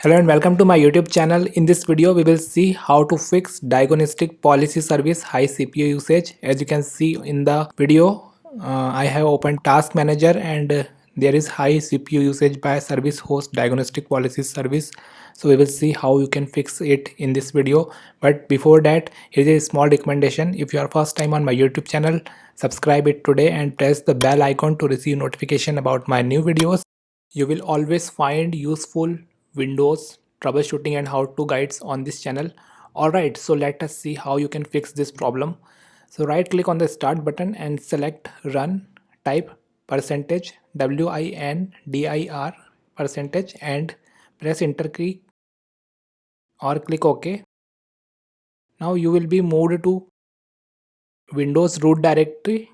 Hello and welcome to my YouTube channel. In this video, we will see how to fix diagnostic policy service high CPU usage. As you can see in the video, I have opened Task Manager and there is high CPU usage by service host diagnostic policy service. So we will see how you can fix it in this video. But before that, here is a small recommendation. If you are first time on my YouTube channel, subscribe it today and press the bell icon to receive notification about my new videos. You will always find useful Windows troubleshooting and how-to guides on this channel. Alright, so let us see how you can fix this problem. So right click on the start button and select run, type percentage WINDIR percentage and press enter key or click OK. Now you will be moved to Windows root directory.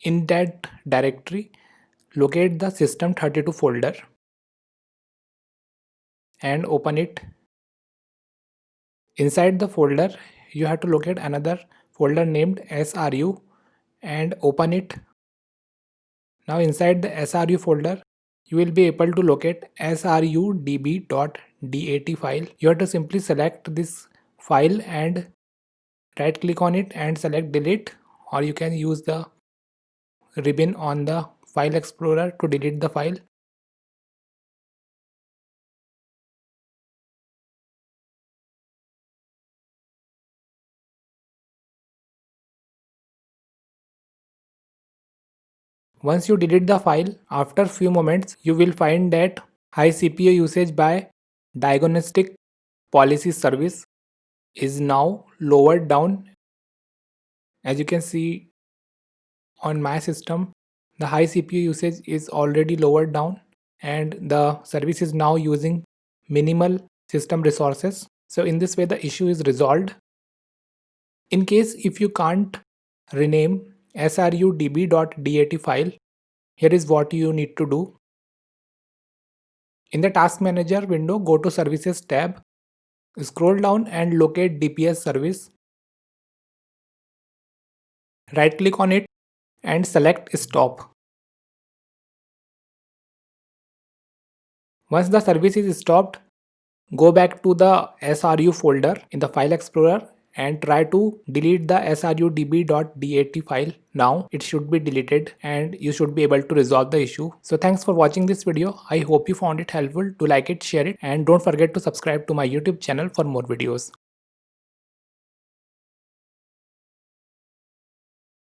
In that directory, locate the system32 folder and open it. Inside the folder, you have to locate another folder named SRU and open it. Now inside the SRU folder, you will be able to locate srudb.dat file. You have to simply select this file and right click on it and select delete, or you can use the ribbon on the file explorer to delete the file. Once you delete the file, after few moments, you will find that high CPU usage by diagnostic policy service is now lowered down. As you can see on my system, the high CPU usage is already lowered down and the service is now using minimal system resources. So in this way the issue is resolved. In case if you can't rename srudb.dat file, here is what you need to do. In the Task Manager window, go to Services tab, scroll down and locate DPS service. Right click on it and select Stop. Once the service is stopped, go back to the SRU folder in the File Explorer and try to delete the srudb.dat file. Now it should be deleted and you should be able to resolve the issue. So thanks for watching this video. I hope you found it helpful. Do like it, share it, and don't forget to subscribe to my YouTube channel for more videos.